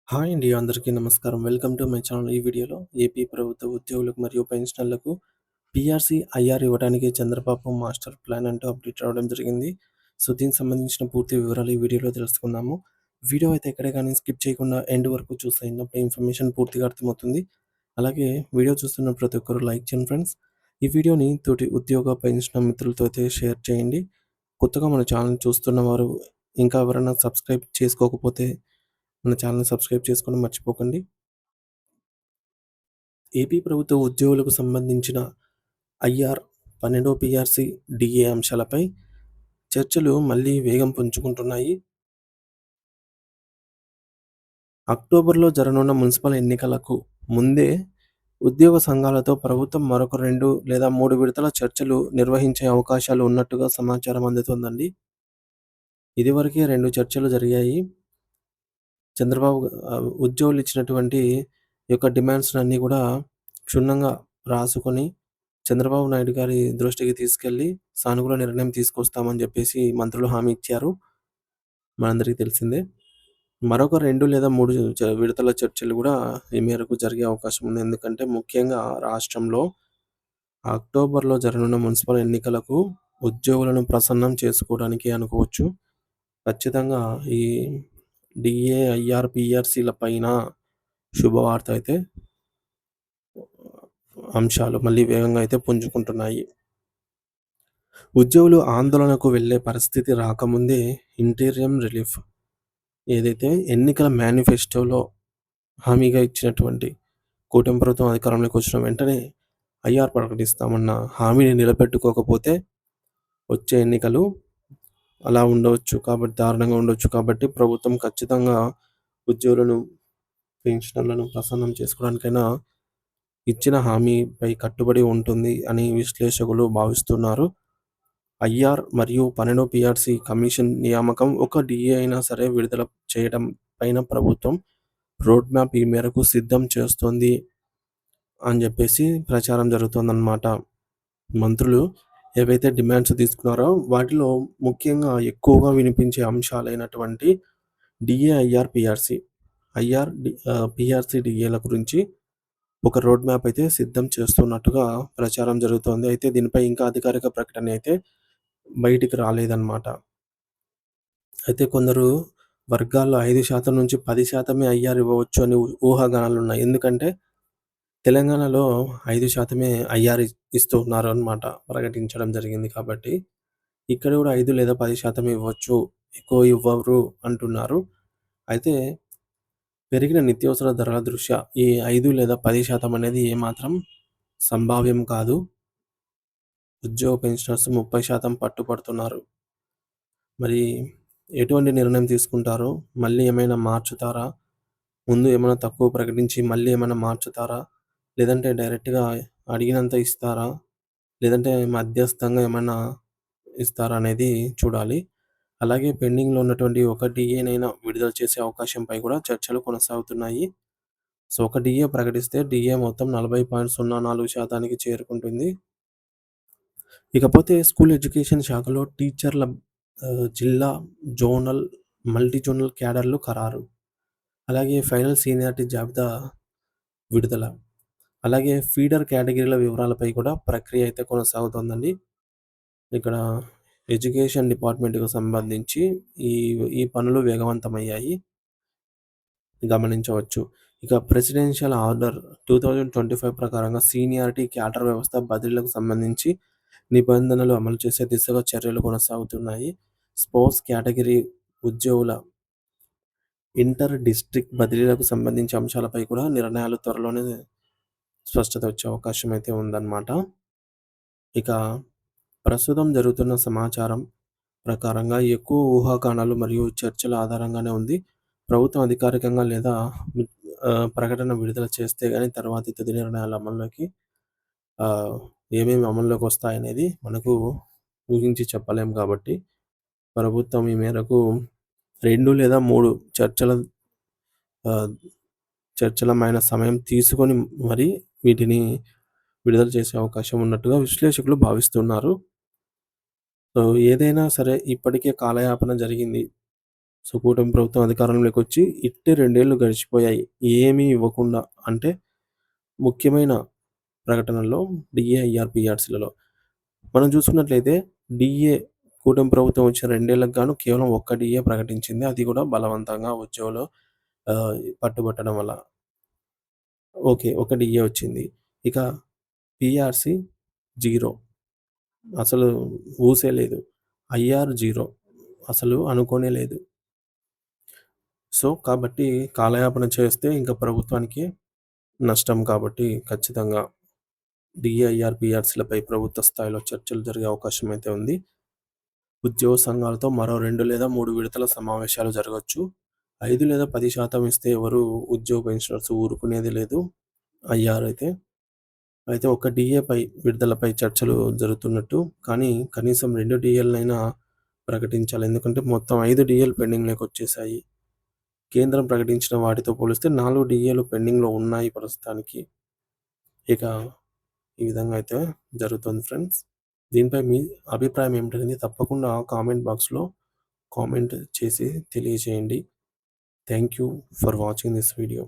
Hi అండి. అందరికీ నమస్కారం. Welcome to my channel. ఈ వీడియోలో ఏపీ ప్రభుత్వ ఉద్యోగులకు మరియు పెన్షనర్లకు పీఆర్సీ, ఐఆర్ ఇవ్వడానికి చంద్రబాబు మాస్టర్ ప్లాన్ అంటూ అప్డేట్ రావడం జరిగింది. సో, దీనికి సంబంధించిన పూర్తి వివరాలు ఈ వీడియోలో తెలుసుకుందాము. వీడియో అయితే ఎక్కడే గానీ స్కిప్ చేయకుండా ఎండ్ వరకు చూసేయండి. అప్పుడే ఇన్ఫర్మేషన్ పూర్తిగా అర్థమవుతుంది. అలాగే వీడియో చూస్తున్న ప్రతి ఒక్కరు లైక్ చేయండి ఫ్రెండ్స్. ఈ వీడియోని తోటి ఉద్యోగ, పెన్షనర్ మిత్రులతో అయితే షేర్ చేయండి. కొత్తగా మన ఛానల్ చూస్తున్న వారు ఇంకా ఎవరైనా సబ్స్క్రైబ్ చేసుకోకపోతే మన ఛానల్‌ని సబ్స్క్రైబ్ చేసుకోవడం మర్చిపోకండి. ఏపీ ప్రభుత్వ ఉద్యోగులకు సంబంధించిన ఐఆర్, 12వ పీఆర్సీ, డీఏ అంశాలపై చర్చలు మళ్లీ వేగం పుంజుకుంటున్నాయి. అక్టోబర్‌లో జరగనున్న మున్సిపల్ ఎన్నికలకు ముందే ఉద్యోగ సంఘాలతో ప్రభుత్వం మరొక 2 లేదా 3 విడతల చర్చలు నిర్వహించే అవకాశాలు ఉన్నట్టుగా సమాచారం అందుతోందండి. ఇదివరకే 2 చర్చలు జరిగాయి. చంద్రబాబు ఉద్యోగులు ఇచ్చినటువంటి ఈ యొక్క డిమాండ్స్‌నన్నీ కూడా క్షుణ్ణంగా రాసుకొని చంద్రబాబు నాయుడు గారి దృష్టికి తీసుకెళ్ళి సానుకూల నిర్ణయం తీసుకొస్తామని చెప్పేసి మంత్రులు హామీ ఇచ్చారు. మనందరికీ తెలిసిందే. మరొక 2 లేదా 3 విడతల చర్చలు కూడా ఈ మేరకు జరిగే అవకాశం ఉంది. ఎందుకంటే ముఖ్యంగా రాష్ట్రంలో అక్టోబర్‌లో జరగనున్న మున్సిపల్ ఎన్నికలకు ఉద్యోగులను ప్రసన్నం చేసుకోవడానికి అనుకోవచ్చు. ఖచ్చితంగా ఈ డీఏ, ఐఆర్, పీఆర్సీల పైన శుభవార్త అయితే అంశాలు మళ్ళీ వేగంగా అయితే పుంజుకుంటున్నాయి. ఉద్యోగులు ఆందోళనకు వెళ్లే పరిస్థితి రాకముందే ఇంటీరియం రిలీఫ్ ఏదైతే ఎన్నికల మేనిఫెస్టోలో హామీగా ఇచ్చినటువంటి కూటమి ప్రభుత్వం అధికారంలోకి వచ్చిన వెంటనే ఐఆర్ ప్రకటిస్తామన్న హామీని నిలబెట్టుకోకపోతే వచ్చే ఎన్నికలు అలా ఉండవచ్చు కాబట్టి దారుణంగా ఉండొచ్చు కాబట్టి ప్రభుత్వం ఖచ్చితంగా ఉద్యోగులను, పెన్షనర్లను ప్రసన్నం చేసుకోవడానికైనా ఇచ్చిన హామీపై కట్టుబడి ఉంటుంది అని విశ్లేషకులు భావిస్తున్నారు. ఐఆర్ మరియు 12వ పీఆర్సీ కమిషన్ నియామకం ఒక డీఏ అయినా సరే విడుదల చేయడం పైన ప్రభుత్వం రోడ్ మ్యాప్ ఈ మేరకు సిద్ధం చేస్తోంది అని చెప్పేసి ప్రచారం జరుగుతోందన్నమాట. మంత్రులు ఏవైతే డిమాండ్స్ తీసుకున్నారో వాటిలో ముఖ్యంగా ఎక్కువగా వినిపించే అంశాలైనటువంటి డీఏ, ఐఆర్, పీఆర్సీ. పీఆర్సీ, డీఏల గురించి ఒక రోడ్ మ్యాప్ అయితే సిద్ధం చేస్తున్నట్టుగా ప్రచారం జరుగుతోంది. అయితే దీనిపై ఇంకా అధికారిక ప్రకటన అయితే బయటికి రాలేదన్నమాట. అయితే కొందరు వర్గాల్లో 5% నుంచి 10% ఐఆర్ ఇవ్వవచ్చు అని ఊహాగానాలున్నాయి. ఎందుకంటే తెలంగాణలో 5% ఐఆర్ ఇస్తూ ఉన్నారు అన్నమాట. ప్రకటించడం జరిగింది కాబట్టి. ఇక్కడ కూడా 5 లేదా 10% ఇవ్వచ్చు. ఎక్కువ ఇవ్వరు అంటున్నారు. అయితే పెరిగిన నిత్యావసర ధరల దృష్ట్యా ఈ 5 లేదా 10% అనేది ఏమాత్రం సంభావ్యం కాదు. ఉద్యోగ పెన్షనర్స్ 30% పట్టుపడుతున్నారు. మరి ఎటువంటి నిర్ణయం తీసుకుంటారో, మళ్ళీ ఏమైనా మార్చుతారా? ముందు ఏమైనా తక్కువ ప్రకటించి మళ్ళీ ఏమైనా మార్చుతారా? లేదంటే డైరెక్ట్‌గా అడిగినంత ఇస్తారా? లేదంటే మధ్యస్థంగా ఏమన్నా ఇస్తారా అనేది చూడాలి. అలాగే పెండింగ్‌లో ఉన్నటువంటి ఒక డీఏనైనా విడుదల చేసే అవకాశంపై కూడా చర్చలు కొనసాగుతున్నాయి. సో, ఒక డీఏ ప్రకటిస్తే డీఏ మొత్తం 40.04% చేరుకుంటుంది. ఇకపోతే స్కూల్ ఎడ్యుకేషన్ శాఖలో టీచర్ల జిల్లా, జోనల్, మల్టీ జోనల్ క్యాడర్‌లు ఖరారు. అలాగే ఫైనల్ సీనియారిటీ జాబితా విడుదల. అలాగే ఫీడర్ కేటగిరీల వివరాలపై కూడా ప్రక్రియ అయితే కొనసాగుతోందండి. ఇక్కడ ఎడ్యుకేషన్ డిపార్ట్మెంట్‌కి సంబంధించి ఈ ఈ పనులు వేగవంతమయ్యాయి. గమనించవచ్చు. ఇక ప్రెసిడెన్షియల్ ఆర్డర్ 2025 ప్రకారంగా సీనియారిటీ క్యాడర్ వ్యవస్థ బదిలీలకు సంబంధించి నిబంధనలు అమలు చేసే దిశగా చర్యలు కొనసాగుతున్నాయి. స్పోర్ట్స్ కేటగిరీ ఉద్యోగుల ఇంటర్ డిస్ట్రిక్ట్ బదిలీలకు సంబంధించి అంశాలపై కూడా నిర్ణయాలు త్వరలోనే స్పష్టత వచ్చే అవకాశం అయితే ఉందన్నమాట. ఇక ప్రస్తుతం జరుగుతున్న సమాచారం ప్రకారంగా ఎక్కువ ఊహాగానాలు మరియు చర్చల ఆధారంగానే ఉంది. ప్రభుత్వం అధికారికంగా లేదా ప్రకటన విడుదల చేస్తే గాని తర్వాతి తుది నిర్ణయాలు అమల్లోకి ఆహ్, ఏమేమి అమల్లోకి వస్తాయనేది మనకు ఊహించి చెప్పలేం కాబట్టి, ప్రభుత్వం ఈ మేరకు 2 లేదా 3 ఆహ్, చర్చలమైన సమయం తీసుకొని మరి వీటిని విడుదల చేసే అవకాశం ఉన్నట్టుగా విశ్లేషకులు భావిస్తున్నారు. సో, ఏదైనా సరే ఇప్పటికే కాలయాపన జరిగింది. సో, కూటమి ప్రభుత్వం అధికారంలోకొచ్చి ఇట్టే 2 ఏళ్ళు గడిచిపోయాయి. ఏమీ ఇవ్వకుండా అంటే ముఖ్యమైన ప్రకటనల్లో డీఏ, ఐఆర్‌పీఆర్‌సీలలో మనం చూసుకున్నట్లయితే డీఏ కూటమి ప్రభుత్వం వచ్చిన 2 ఏళ్ళకి గాను కేవలం ఒక్క డీఏ ప్రకటించింది. అది కూడా బలవంతంగా ఉద్యోగులు పట్టుబట్టడం వల్ల. ఓకే. ఒక డీఏ వచ్చింది. ఇక పీఆర్‌సీ 0 అసలు ఊసే లేదు. ఐఆర్ 0 అసలు అనుకోనే లేదు. సో, కాబట్టి కాలయాపన చేస్తే ఇంక ప్రభుత్వానికి నష్టం కాబట్టి ఖచ్చితంగా డీఏ, పీఆర్సీలపై ప్రభుత్వ స్థాయిలో చర్చలు జరిగే అవకాశం అయితే ఉంది. ఉద్యోగ సంఘాలతో మరో 2 లేదా 3 విడతల సమావేశాలు జరగొచ్చు. 5 లేదా 10% ఇస్తే ఎవరు ఉద్యోగ పెన్షనర్స్ ఊరుకునేది లేదు. అయితే. అయితే ఒక డీఏపై విడుదలపై చర్చలు జరుగుతున్నట్టు. కానీ కనీసం 2 డీఏలనైనా ప్రకటించాలి. ఎందుకంటే మొత్తం 5 డీఏలు పెండింగ్‌లోకొచ్చేసాయి. కేంద్రం ప్రకటించిన వాటితో పోలిస్తే 4 డీఏలు పెండింగ్‌లో ఉన్నాయి ప్రస్తుతానికి. ఇక ఈ విధంగా అయితే జరుగుతుంది ఫ్రెండ్స్. దీనిపై మీ అభిప్రాయం ఏమిటనేది తప్పకుండా కామెంట్ బాక్స్‌లో కామెంట్ చేసి తెలియజేయండి. Thank you for watching this video.